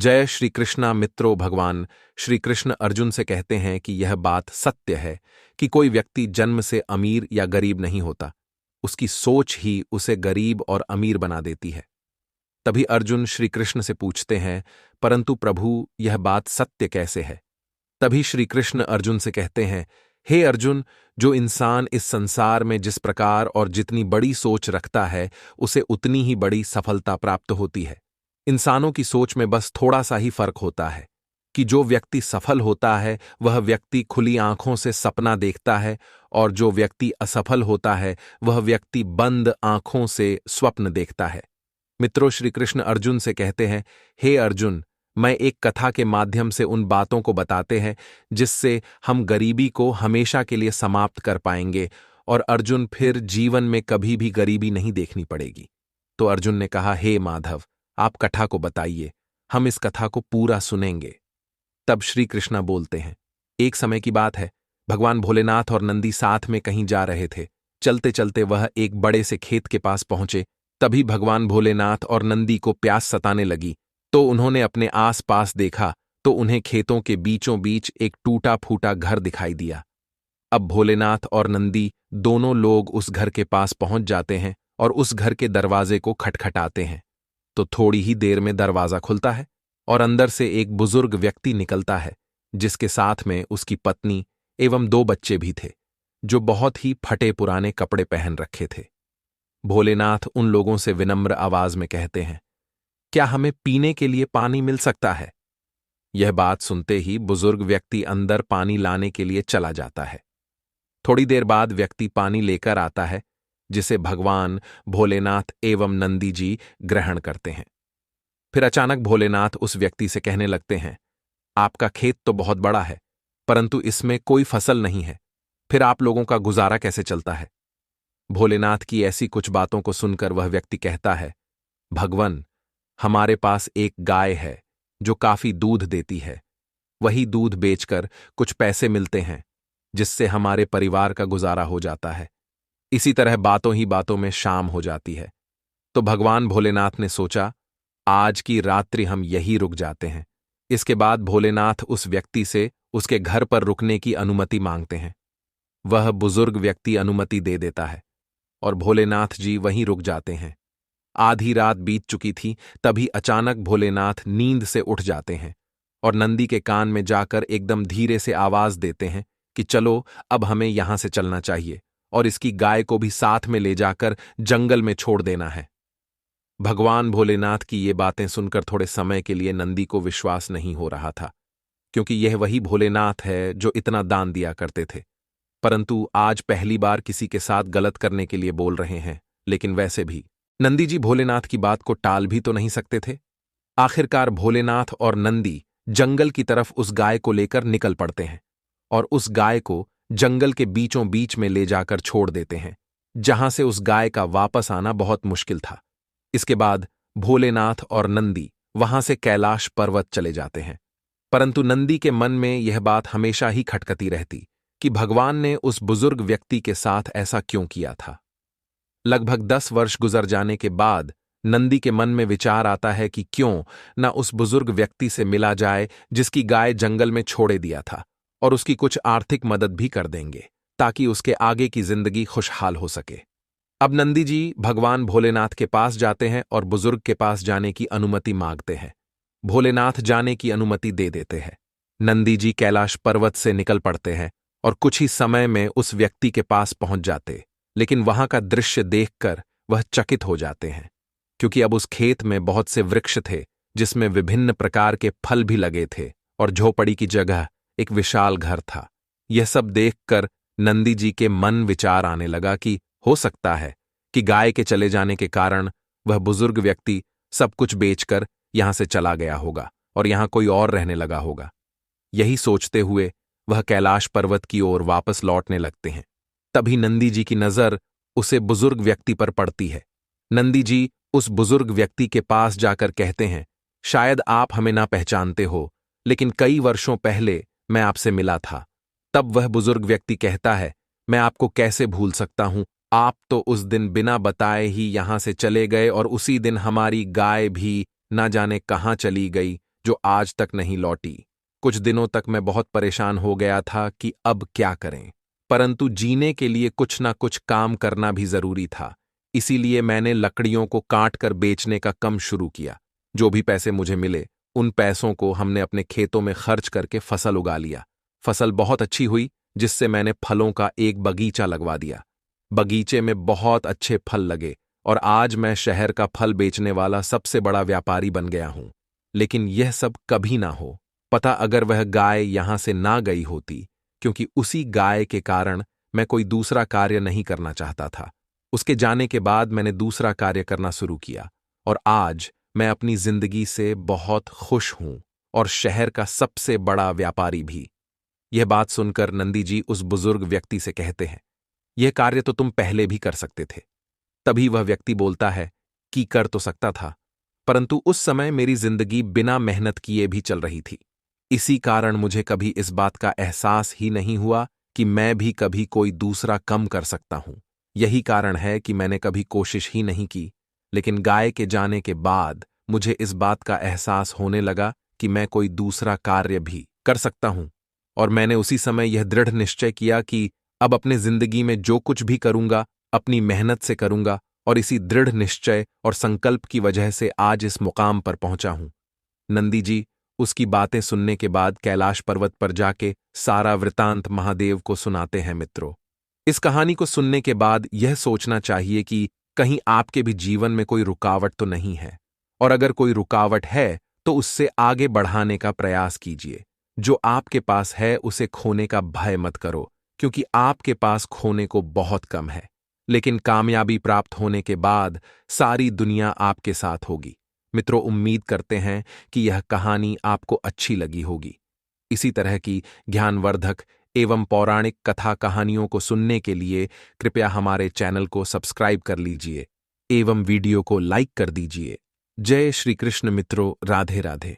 जय श्री कृष्णा मित्रों। भगवान श्री कृष्ण अर्जुन से कहते हैं कि यह बात सत्य है कि कोई व्यक्ति जन्म से अमीर या गरीब नहीं होता, उसकी सोच ही उसे गरीब और अमीर बना देती है। तभी अर्जुन श्री कृष्ण से पूछते हैं, परंतु प्रभु, यह बात सत्य कैसे है? तभी श्री कृष्ण अर्जुन से कहते हैं, हे अर्जुन, जो इंसान इस संसार में जिस प्रकार और जितनी बड़ी सोच रखता है, उसे उतनी ही बड़ी सफलता प्राप्त होती है। इंसानों की सोच में बस थोड़ा सा ही फर्क होता है कि जो व्यक्ति सफल होता है वह व्यक्ति खुली आंखों से सपना देखता है, और जो व्यक्ति असफल होता है वह व्यक्ति बंद आंखों से स्वप्न देखता है। मित्रों, श्री कृष्ण अर्जुन से कहते हैं, हे अर्जुन, मैं एक कथा के माध्यम से उन बातों को बताते हैं जिससे हम गरीबी को हमेशा के लिए समाप्त कर पाएंगे, और अर्जुन फिर जीवन में कभी भी गरीबी नहीं देखनी पड़ेगी। तो अर्जुन ने कहा, हे माधव, आप कथा को बताइए, हम इस कथा को पूरा सुनेंगे। तब श्री कृष्णा बोलते हैं, एक समय की बात है, भगवान भोलेनाथ और नंदी साथ में कहीं जा रहे थे। चलते चलते वह एक बड़े से खेत के पास पहुंचे। तभी भगवान भोलेनाथ और नंदी को प्यास सताने लगी, तो उन्होंने अपने आस पास देखा तो उन्हें खेतों के बीचों बीच एक टूटा फूटा घर दिखाई दिया। अब भोलेनाथ और नंदी दोनों लोग उस घर के पास पहुंच जाते हैं और उस घर के दरवाजे को खटखटाते हैं। तो थोड़ी ही देर में दरवाजा खुलता है और अंदर से एक बुजुर्ग व्यक्ति निकलता है, जिसके साथ में उसकी पत्नी एवं 2 बच्चे भी थे, जो बहुत ही फटे पुराने कपड़े पहन रखे थे। भोलेनाथ उन लोगों से विनम्र आवाज में कहते हैं, क्या हमें पीने के लिए पानी मिल सकता है? यह बात सुनते ही बुजुर्ग व्यक्ति अंदर पानी लाने के लिए चला जाता है। थोड़ी देर बाद व्यक्ति पानी लेकर आता है, जिसे भगवान भोलेनाथ एवं नंदी जी ग्रहण करते हैं। फिर अचानक भोलेनाथ उस व्यक्ति से कहने लगते हैं, आपका खेत तो बहुत बड़ा है, परंतु इसमें कोई फसल नहीं है, फिर आप लोगों का गुजारा कैसे चलता है? भोलेनाथ की ऐसी कुछ बातों को सुनकर वह व्यक्ति कहता है, भगवन, हमारे पास एक गाय है जो काफी दूध देती है। वही दूध बेचकर कुछ पैसे मिलते हैं, जिससे हमारे परिवार का गुजारा हो जाता है। इसी तरह बातों ही बातों में शाम हो जाती है। तो भगवान भोलेनाथ ने सोचा, आज की रात्रि हम यहीं रुक जाते हैं। इसके बाद भोलेनाथ उस व्यक्ति से उसके घर पर रुकने की अनुमति मांगते हैं। वह बुजुर्ग व्यक्ति अनुमति दे देता है और भोलेनाथ जी वहीं रुक जाते हैं। आधी रात बीत चुकी थी, तभी अचानक भोलेनाथ नींद से उठ जाते हैं और नंदी के कान में जाकर एकदम धीरे से आवाज देते हैं कि चलो, अब हमें यहां से चलना चाहिए और इसकी गाय को भी साथ में ले जाकर जंगल में छोड़ देना है। भगवान भोलेनाथ की ये बातें सुनकर थोड़े समय के लिए नंदी को विश्वास नहीं हो रहा था, क्योंकि यह वही भोलेनाथ है जो इतना दान दिया करते थे, परंतु आज पहली बार किसी के साथ गलत करने के लिए बोल रहे हैं। लेकिन वैसे भी नंदी जी भोलेनाथ की बात को टाल भी तो नहीं सकते थे। आखिरकार भोलेनाथ और नंदी जंगल की तरफ उस गाय को लेकर निकल पड़ते हैं और उस गाय को जंगल के बीचों बीच में ले जाकर छोड़ देते हैं, जहां से उस गाय का वापस आना बहुत मुश्किल था। इसके बाद भोलेनाथ और नंदी वहां से कैलाश पर्वत चले जाते हैं, परंतु नंदी के मन में यह बात हमेशा ही खटकती रहती कि भगवान ने उस बुजुर्ग व्यक्ति के साथ ऐसा क्यों किया था। लगभग 10 वर्ष गुजर जाने के बाद नंदी के मन में विचार आता है कि क्यों न उस बुजुर्ग व्यक्ति से मिला जाए जिसकी गाय जंगल में छोड़े दिया था, और उसकी कुछ आर्थिक मदद भी कर देंगे ताकि उसके आगे की जिंदगी खुशहाल हो सके। अब नंदी जी भगवान भोलेनाथ के पास जाते हैं और बुजुर्ग के पास जाने की अनुमति मांगते हैं। भोलेनाथ जाने की अनुमति दे देते हैं। नंदी जी कैलाश पर्वत से निकल पड़ते हैं और कुछ ही समय में उस व्यक्ति के पास पहुंच जाते, लेकिन वहां का दृश्य देखकर वह चकित हो जाते हैं, क्योंकि अब उस खेत में बहुत से वृक्ष थे जिसमें विभिन्न प्रकार के फल भी लगे थे, और झोपड़ी की जगह एक विशाल घर था। यह सब देखकर नंदी जी के मन विचार आने लगा कि हो सकता है कि गाय के चले जाने के कारण वह बुजुर्ग व्यक्ति सब कुछ बेचकर यहां से चला गया होगा और यहां कोई और रहने लगा होगा। यही सोचते हुए वह कैलाश पर्वत की ओर वापस लौटने लगते हैं। तभी नंदी जी की नजर उसे बुजुर्ग व्यक्ति पर पड़ती है। नंदी जी उस बुजुर्ग व्यक्ति के पास जाकर कहते हैं, शायद आप हमें ना पहचानते हो, लेकिन कई वर्षों पहले मैं आपसे मिला था। तब वह बुजुर्ग व्यक्ति कहता है, मैं आपको कैसे भूल सकता हूं, आप तो उस दिन बिना बताए ही यहां से चले गए और उसी दिन हमारी गाय भी ना जाने कहां चली गई, जो आज तक नहीं लौटी। कुछ दिनों तक मैं बहुत परेशान हो गया था कि अब क्या करें, परंतु जीने के लिए कुछ ना कुछ काम करना भी जरूरी था। इसीलिए मैंने लकड़ियों को काट कर बेचने का काम शुरू किया। जो भी पैसे मुझे मिले, उन पैसों को हमने अपने खेतों में खर्च करके फसल उगा लिया। फसल बहुत अच्छी हुई, जिससे मैंने फलों का एक बगीचा लगवा दिया। बगीचे में बहुत अच्छे फल लगे और आज मैं शहर का फल बेचने वाला सबसे बड़ा व्यापारी बन गया हूं। लेकिन यह सब कभी ना हो पता अगर वह गाय यहां से ना गई होती, क्योंकि उसी गाय के कारण मैं कोई दूसरा कार्य नहीं करना चाहता था। उसके जाने के बाद मैंने दूसरा कार्य करना शुरू किया और आज मैं अपनी जिंदगी से बहुत खुश हूं और शहर का सबसे बड़ा व्यापारी भी। यह बात सुनकर नंदी जी उस बुजुर्ग व्यक्ति से कहते हैं, यह कार्य तो तुम पहले भी कर सकते थे। तभी वह व्यक्ति बोलता है कि कर तो सकता था, परंतु उस समय मेरी जिंदगी बिना मेहनत किए भी चल रही थी। इसी कारण मुझे कभी इस बात का एहसास ही नहीं हुआ कि मैं भी कभी कोई दूसरा कम कर सकता हूं। यही कारण है कि मैंने कभी कोशिश ही नहीं की। लेकिन गाय के जाने के बाद मुझे इस बात का एहसास होने लगा कि मैं कोई दूसरा कार्य भी कर सकता हूं, और मैंने उसी समय यह दृढ़ निश्चय किया कि अब अपने जिंदगी में जो कुछ भी करूंगा अपनी मेहनत से करूंगा, और इसी दृढ़ निश्चय और संकल्प की वजह से आज इस मुकाम पर पहुंचा हूं। नंदी जी उसकी बातें सुनने के बाद कैलाश पर्वत पर जाके सारा वृतांत महादेव को सुनाते हैं। मित्रों, इस कहानी को सुनने के बाद यह सोचना चाहिए कि कहीं आपके भी जीवन में कोई रुकावट तो नहीं है, और अगर कोई रुकावट है तो उससे आगे बढ़ाने का प्रयास कीजिए। जो आपके पास है उसे खोने का भय मत करो, क्योंकि आपके पास खोने को बहुत कम है। लेकिन कामयाबी प्राप्त होने के बाद सारी दुनिया आपके साथ होगी। मित्रों, उम्मीद करते हैं कि यह कहानी आपको अच्छी लगी होगी। इसी तरह की ज्ञानवर्धक एवं पौराणिक कथा कहानियों को सुनने के लिए कृपया हमारे चैनल को सब्सक्राइब कर लीजिए एवं वीडियो को लाइक कर दीजिए। जय श्री कृष्ण मित्रों, राधे राधे।